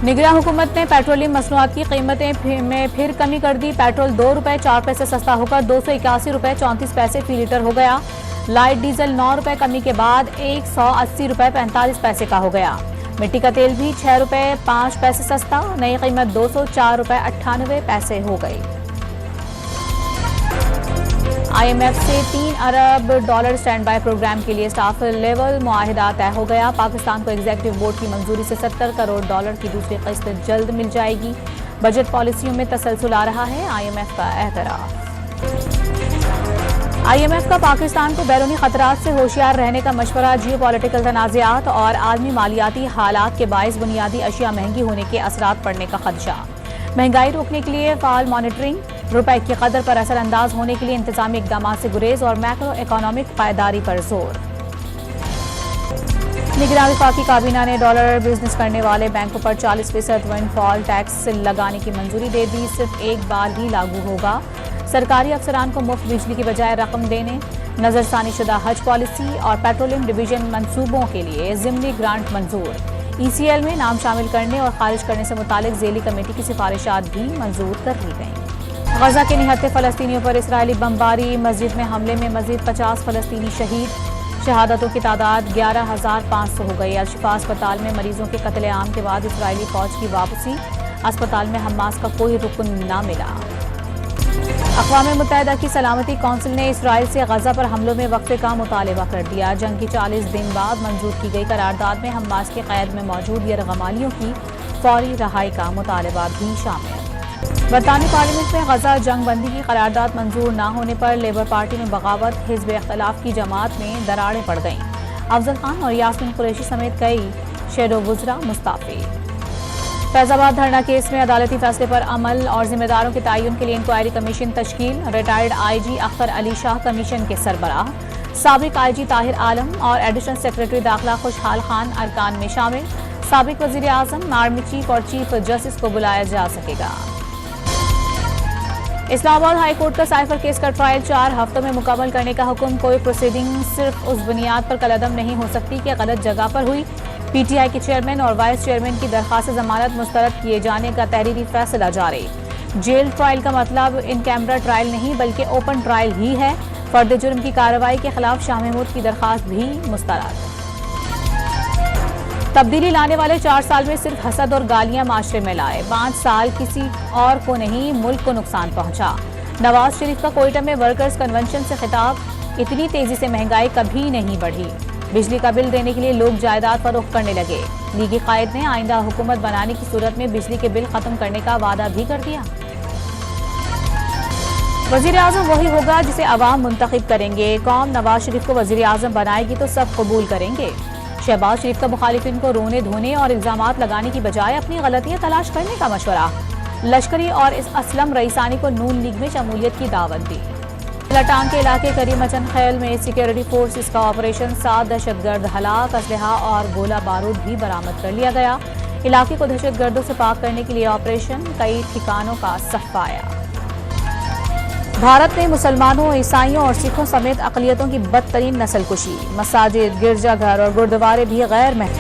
निगरां हुकूमत ने पेट्रोलियम मसनूआत की कीमतें में फिर कमी कर दी। पेट्रोल 2 रुपये 4 पैसे सस्ता होकर 281 रुपये 34 पैसे फी लीटर हो गया। लाइट डीजल 9 रुपये कमी के बाद 180 रुपये 45 पैसे का हो गया। मिट्टी का तेल भी 6 रुपये 5 पैसे सस्ता, नई कीमत 204 रुपये 98 पैसे हो गई। IMF से $3 अरब स्टैंड बाय प्रोग्राम के लिए स्टाफ लेवल मुआहिदा तय हो गया। पाकिस्तान को एग्जीक्यूटिव बोर्ड की मंजूरी से $70 करोड़ की दूसरी किस्त जल्द मिल जाएगी। बजट पॉलिसियों में तसलसल आ रहा है IMF का एतराफ। IMF का पाकिस्तान को बैरूनी खतरात से होशियार रहने का मशवरा। जियोपॉलिटिकल तनाज़ात और आलमी मालियाती हालात के बायस बुनियादी अशिया महंगी होने के असरात पड़ने का खदशा। महंगाई रोकने के लिए फाल मॉनिटरिंग, रुपए की कदर पर असर अंदाज होने के लिए इंतजामी इकदाम से गुरेज और मैक्रो इकोनॉमिक पायदारी पर जोर। निगरां वफाकी काबीना ने डॉलर बिजनेस करने वाले बैंकों पर 40% विंडफॉल टैक्स लगाने की मंजूरी दे दी। सिर्फ एक बार ही लागू होगा। सरकारी अफसरान को मुफ्त बिजली की बजाय रकम देने, नजरसानी शुदा हज पॉलिसी और पेट्रोलियम डिवीजन मंसूबों के लिए ज़िमनी ग्रांट मंजूर। ECL में नाम शामिल करने और खारिज करने से मुतालिक ज़ेली कमेटी की सिफारिशात भी मंजूर कर ली गईं। गजा के निहत्ते फ़लस्तीनियों पर इसराइली बमबारी, मस्जिद में हमले में मज़ीद 50 फ़लस्तीनी शहीद। शहादतों की तादाद 11,500 हो गई। अल-शिफा अस्पताल में मरीजों के कत्लेआम के बाद इसराइली फ़ौज की वापसी, अस्पताल में हमास का कोई रुकन न मिला। अक़वाम मुत्तहिदा की सलामती कौंसिल ने इसराइल से गजा पर हमलों में वक्फे का मुतालबा कर दिया। जंग की 40 दिन बाद मंजूर की गई करारदाद में हमास के क़ैद में मौजूद यरगमालियों की फौरी रहाई का मुतालबा भी शामिल। बरतानी पार्लियामेंट में गजा जंग बंदी की करारदाद मंजूर न होने पर लेबर पार्टी में बगावत, हिज़्ब इख्तिलाफ की जमात में दरारें पड़ गईं। अफजल खान और यास्मीन कुरैशी समेत कई शेडो वुज़रा मुस्तफ़ी। फैज़ाबाद धरना केस में अदालती फैसले पर अमल और जिम्मेदारों के तयन के लिए इंक्वायरी कमीशन तश्कील। Retired IG Akhtar Ali Shah commission के सरबराह। साबिक IG ताहिर आलम और एडिशनल सेक्रेटरी दाखिला खुशहाल खान अरकान में शामिल। साबिक वज़ीर आज़म, आर्मी चीफ और चीफ जस्टिस को बुलाया जा सकेगा। इस्लामाबाद हाई कोर्ट का साइफर केस का ट्रायल 4 हफ्तों में मुकम्मल करने का हुक्म। कोई प्रोसीडिंग सिर्फ उस बुनियाद पर कलअदम नहीं हो सकती कि गलत जगह पर हुई। PTI के चेयरमैन और वाइस चेयरमैन की दरखास्त जमानत मुस्तरद किए जाने का तहरीरी फैसला जारी। जेल ट्रायल का मतलब इन कैमरा ट्रायल नहीं बल्कि ओपन ट्रायल ही है। फर्द जुर्म की कार्रवाई के खिलाफ शाह महमूद की दरखास्त भी मुस्तरद। तब्दीली लाने वाले 4 साल में सिर्फ हसद और गालियां माशरे में लाए। 5 साल किसी और को नहीं, मुल्क को नुकसान पहुंचा। नवाज शरीफ का कोयटा में वर्कर्स कन्वेंशन से खिताब। इतनी तेजी से महंगाई कभी नहीं बढ़ी। बिजली का बिल देने के लिए लोग जायदाद फरोख्त करने लगे। लीगी कायद ने आइंदा हुकूमत बनाने की सूरत में बिजली के बिल खत्म करने का वादा भी कर दिया। वज़ीर आज़म वही होगा जिसे अवाम मुंतखब करेंगे। कौम नवाज शरीफ को वज़ीर आज़म बनाएगी तो सब कबूल करेंगे। शहबाज शरीफ का मुखालिफिन को रोने धोने और इल्जामात लगाने की बजाय अपनी गलतियां तलाश करने का मशवरा। लश्करी और इस असलम रईसानी को नून लीग में शमूलियत की दावत दी। लटांग के इलाके करीमचन खैल में सिक्योरिटी फोर्सेस का ऑपरेशन, 7 दहशतगर्द हलाक, असलहा और गोला बारूद भी बरामद कर लिया गया। इलाके को दहशतगर्दों से पाक करने के लिए ऑपरेशन, कई ठिकानों का सफाया। भारत में मुसलमानों, ईसाइयों और सिखों समेत अक़लियतों की बदतरीन नस्लकुशी। मसाजिद, गिरजाघर और गुरुद्वारे भी गैर महफूज।